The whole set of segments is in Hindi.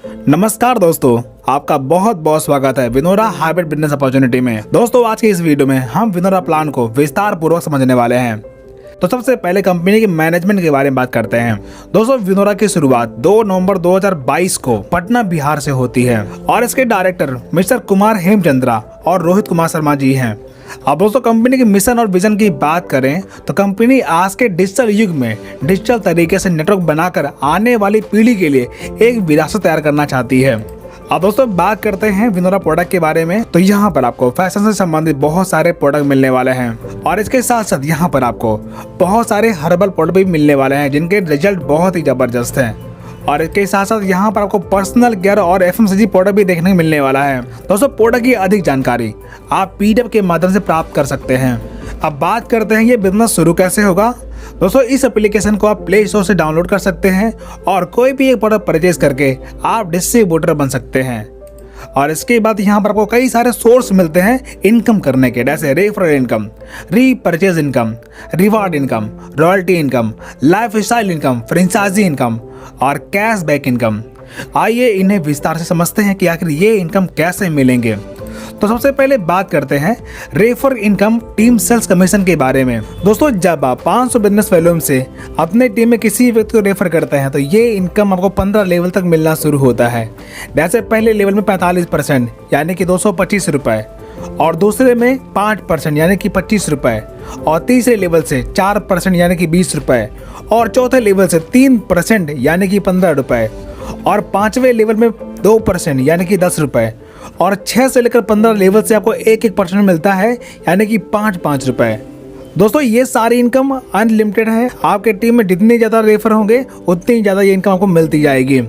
नमस्कार दोस्तों, आपका बहुत बहुत स्वागत है विनोरा हाइब्रिड बिजनेस अपॉर्चुनिटी में। दोस्तों आज के इस वीडियो में हम विनोरा प्लान को विस्तार पूर्वक समझने वाले हैं। तो सबसे पहले कंपनी के मैनेजमेंट के बारे में बात करते हैं। दोस्तों विनोरा की शुरुआत 2 नवंबर 2022 को पटना बिहार से होती है और इसके डायरेक्टर मिस्टर कुमार हेमचंद्रा और रोहित कुमार शर्मा जी हैं। अब दोस्तों कंपनी के मिशन और विजन की बात करें तो कंपनी आज के डिजिटल युग में डिजिटल तरीके से नेटवर्क बनाकर आने वाली पीढ़ी के लिए एक विरासत तैयार करना चाहती है। अब दोस्तों बात करते हैं विनोरा प्रोडक्ट के बारे में। तो यहाँ पर आपको फैशन से संबंधित बहुत सारे प्रोडक्ट मिलने वाले हैं और इसके साथ साथ यहाँ पर आपको बहुत सारे हर्बल प्रोडक्ट भी मिलने वाले हैं जिनके रिजल्ट बहुत ही जबरदस्त हैं। और इसके साथ साथ यहाँ पर आपको पर्सनल केयर और एफएमसीजी प्रोडक्ट भी देखने को मिलने वाला है। दोस्तों प्रोडक्ट की अधिक जानकारी आप पीडीएफ के माध्यम से प्राप्त कर सकते हैं। अब बात करते हैं ये बिजनेस शुरू कैसे होगा। दोस्तों इस एप्लीकेशन को आप प्ले स्टोर से डाउनलोड कर सकते हैं और कोई भी एक प्रोडक्ट परचेज करके आप डिस्ट्रीब्यूटर बन सकते हैं। और इसके बाद यहाँ पर आपको कई सारे सोर्स मिलते हैं इनकम करने के, जैसे referral income, repurchase income, reward income, royalty income, lifestyle income, franchise income और कैशबैक इनकम। आइए इन्हें विस्तार से समझते हैं कि आखिर ये इनकम कैसे मिलेंगे। तो सबसे पहले बात करते हैं refer income team sales commission के बारे में। दोस्तों जब आप 500 बिजनेस वॉल्यूम से अपने टीम में किसी व्यक्ति को रेफर करते हैं तो ये इनकम आपको 15 लेवल तक मिलना शुरू होता है। जैसे पहले लेवल में 45% यानी कि 225 रुपये, और दूसरे में 5% यानी कि 25 रुपये, और तीसरे लेवल से 4% यानी कि 20 रुपये, और चौथे लेवल से 3% यानी कि 15 रुपये, और 5वें लेवल में 2% यानी कि 10 रुपये, और 6 से लेकर 15 लेवल से आपको 1% मिलता है यानी कि 5 रुपये। दोस्तों ये सारी इनकम अनलिमिटेड है। आपके टीम में जितने ज़्यादा रेफर होंगे उतनी ज़्यादा ये इनकम आपको मिलती जाएगी।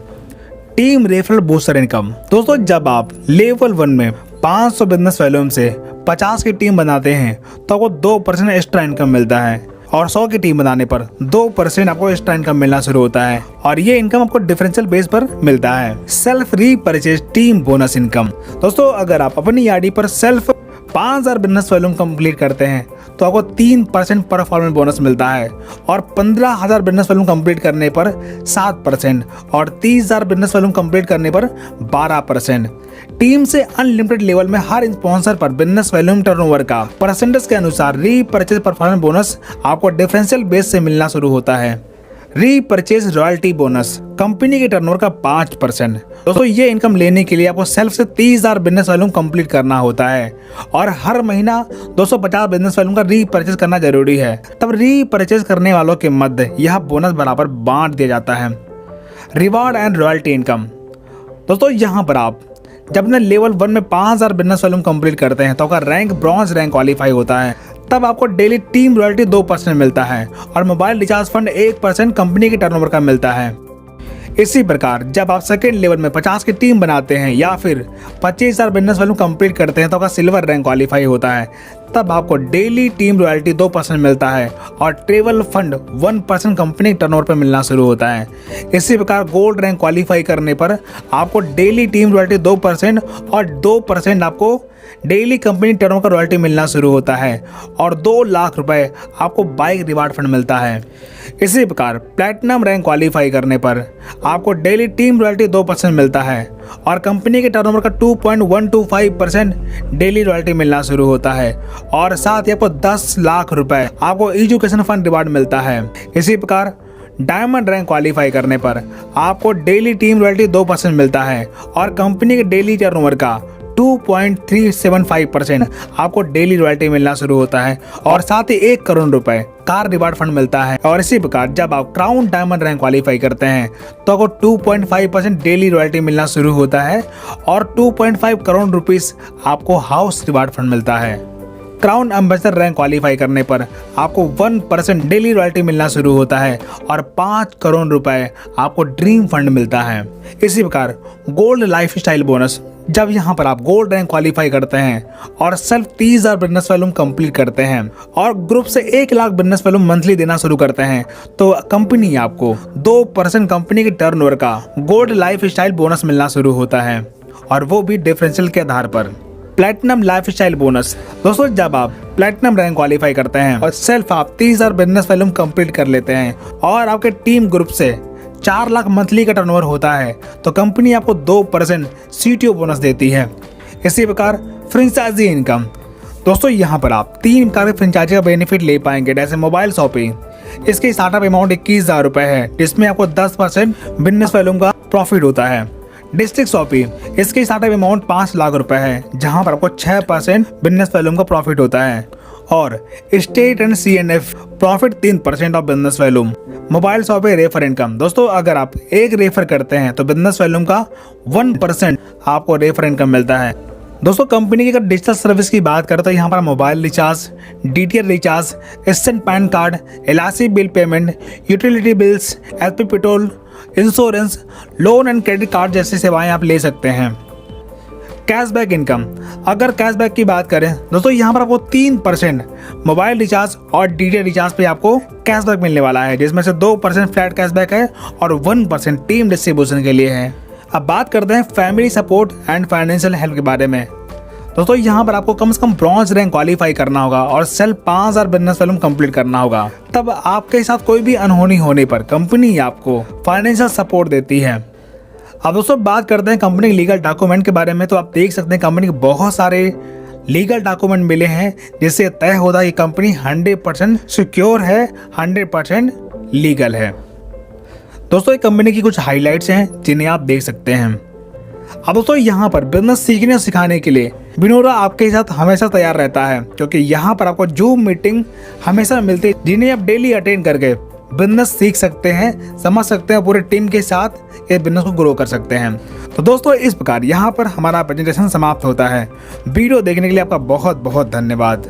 Team referral booster income. दोस्तों जब आप लेवल 1 में 500 बिजनेस वॉल्यूम से 50 की टीम बनाते हैं तो आपको 2% एक्स्ट्रा इनकम मिलता है, और 100 की टीम बनाने पर 2% आपको एक्स्ट्रा इनकम मिलना शुरू होता है, और ये इनकम आपको डिफरेंशियल बेस पर मिलता है। Self repurchase team bonus income. दोस्तों अगर आप अपनी आईडी पर सेल्फ 5000 बिजनेस वॉल्यूम कंप्लीट करते हैं तो आपको 3% परफॉर्मेंस बोनस मिलता है, और 15000 बिजनेस वॉल्यूम कंप्लीट करने पर 7%, और 30000 बिजनेस वॉल्यूम कंप्लीट करने पर 12%। टीम से अनलिमिटेड लेवल में हर स्पॉन्सर पर बिजनेस वॉल्यूम टर्नओवर का परसेंटेज के अनुसार रीपरचेज परफॉर्मेंस बोनस आपको डिफरेंशियल बेस से मिलना शुरू होता है। रीपरचेज रॉयल्टी बोनस कंपनी के टर्नओवर का 5%। दोस्तों ये इनकम लेने के लिए आपको सेल्फ से 30,000 बिजनेस वॉल्यूम कंप्लीट करना होता है, और हर महीना 250 बिजनेस वॉल्यूम का रीपरचेज करना जरूरी है। तब रीपरचेज करने वालों के मध्य यह बोनस बराबर बांट दिया जाता है। Reward and royalty income. दोस्तों यहाँ पर आप जब अपने लेवल 1 में 5000 बिजनेस वॉल्यूम कंप्लीट करते हैं तो आपका रैंक ब्रॉन्ज रैंक क्वालिफाई होता है। तब आपको डेली टीम रॉयल्टी 2% मिलता है, और मोबाइल रिचार्ज फंड 1% कंपनी के टर्नओवर का मिलता है। इसी प्रकार जब आप सेकेंड लेवल में 50 की टीम बनाते हैं या फिर 25,000 बिजनेस वॉल्यूम कंप्लीट करते हैं तो आपका सिल्वर रैंक क्वालिफाई होता है। तब आपको डेली टीम रॉयल्टी 2% मिलता है, और ट्रेवल फंड 1% कंपनी टर्नओवर पर मिलना शुरू होता है। इसी प्रकार गोल्ड रैंक क्वालिफाई करने पर आपको डेली टीम रॉयल्टी 2% और 2% आपको डेली कंपनी टर्नओवर का रॉयल्टी मिलना शुरू होता है, और 2 लाख रुपए आपको बाइक रिवार्ड फंड मिलता है। इसी प्रकार प्लैटिनम रैंक क्वालिफाई करने पर आपको डेली टीम रॉयल्टी 2% मिलता है, और कंपनी के टर्नओवर का 2.125% डेली रॉयल्टी मिलना शुरू होता है, और साथ ही आपको 10 लाख रुपए आपको एजुकेशन फंड रिवार्ड मिलता है। इसी प्रकार डायमंड रैंक क्वालिफाई करने पर आपको डेली टीम रॉयल्टी 2% मिलता है, और कंपनी के डेली टर्नओवर का 2.375% आपको डेली रॉयल्टी मिलना शुरू होता है, और साथ ही 1 करोड़ रुपए कार रिवार्ड फंड मिलता है। और इसी प्रकार जब आप क्राउन डायमंड रैंक क्वालिफाई करते हैं तो आपको 2.5% डेली रॉयल्टी मिलना शुरू होता है, और 2.5 करोड़ रुपीस आपको हाउस रिवार्ड फंड मिलता है। क्राउन एम्बेसडर रैंक क्वालिफाई करने पर आपको 1% डेली रॉयल्टी मिलना शुरू होता है, और 5 करोड़ रुपए आपको ड्रीम फंड मिलता है। इसी प्रकार गोल्ड लाइफ स्टाइल बोनस। जब यहाँ पर आप गोल्ड रैंक क्वालिफाई करते हैं और सिर्फ 30,000 बिजनेस वॉल्यूम कंप्लीट करते हैं और ग्रुप से 1 लाख बिजनेस वॉल्यूम मंथली देना शुरू करते हैं तो कंपनी आपको 2% कंपनी के टर्नओवर का गोल्ड लाइफ स्टाइल बोनस मिलना शुरू होता है, और वो भी डिफरेंशियल के आधार पर। Platinum life style bonus. दोस्तों जब आप प्लैटिनम रैंक क्वालिफाई करते हैं और सेल्फ आप 30,000 बिजनेस वॉल्यूम कंप्लीट कर लेते हैं और आपके टीम ग्रुप से 4 लाख मंथली का टर्नओवर होता है तो कंपनी आपको 2% CTO बोनस देती है। इसी प्रकार फ्रेंचाइजी इनकम, दोस्तों यहाँ पर आप 3 प्रकार के फ्रेंचाइजी का बेनिफिट ले पाएंगे। जैसे मोबाइल शॉपिंग, इसकी स्टार्टअप अमाउंट 21,000 रुपये है, जिसमें आपको 10% बिजनेस वॉल्यूम का प्रॉफिट होता है। डिस्ट्रिक्ट शॉपिंग, इसकी स्टार्टअप अमाउंट 5 लाख रुपए है, जहां पर आपको 6% बिजनेस वॉल्यूम का प्रॉफिट होता है। और state and CNF profit 3% of business volume. Mobile shopping refer income, दोस्तों अगर आप एक रेफर करते हैं तो बिजनेस वॉल्यूम का 1% आपको रेफर इनकम मिलता है। दोस्तों कंपनी की अगर डिजिटल सर्विस की बात करें तो यहाँ पर mobile recharge, DTH recharge, instant pan card, LIC bill payment, utility bills, HP petrol, insurance, loan and credit card जैसी सेवाएं आप ले सकते हैं। कैशबैक इनकम, अगर कैशबैक की बात करें दोस्तों यहाँ पर आपको 3% मोबाइल रिचार्ज और DTH रिचार्ज पे आपको कैशबैक मिलने वाला है, जिसमें से 2% फ्लैट कैशबैक है और 1% टीम डिस्ट्रीब्यूशन के लिए है। अब बात करते हैं family support and financial help के बारे में। दोस्तों यहाँ पर आपको कम से कम ब्रॉन्ज रैंक क्वालिफाई करना होगा और सेल 5000 बिजनेस वॉल्यूम कंप्लीट करना होगा, तब आपके साथ कोई भी अनहोनी होने पर कंपनी आपको फाइनेंशियल सपोर्ट देती है। अब दोस्तों बात करते हैं कंपनी के लीगल डॉक्यूमेंट के बारे में। तो आप देख सकते हैं कंपनी के बहुत सारे लीगल डॉक्यूमेंट मिले हैं, जिससे तय होता है कि कंपनी 100% सिक्योर है, 100% लीगल है। दोस्तों ये कंपनी की कुछ हाइलाइट्स हैं जिन्हें आप देख सकते हैं। अब दोस्तों यहाँ पर बिजनेस सीखने और सिखाने के लिए विनोरा आपके साथ हमेशा तैयार रहता है, क्योंकि यहाँ पर आपको जूम मीटिंग हमेशा मिलती है, जिन्हें आप डेली अटेंड करके बिजनेस सीख सकते हैं, समझ सकते हैं, पूरे टीम के साथ ये बिजनेस को ग्रो कर सकते हैं। तो दोस्तों इस प्रकार यहाँ पर हमारा प्रेजेंटेशन समाप्त होता है। वीडियो देखने के लिए आपका बहुत बहुत धन्यवाद।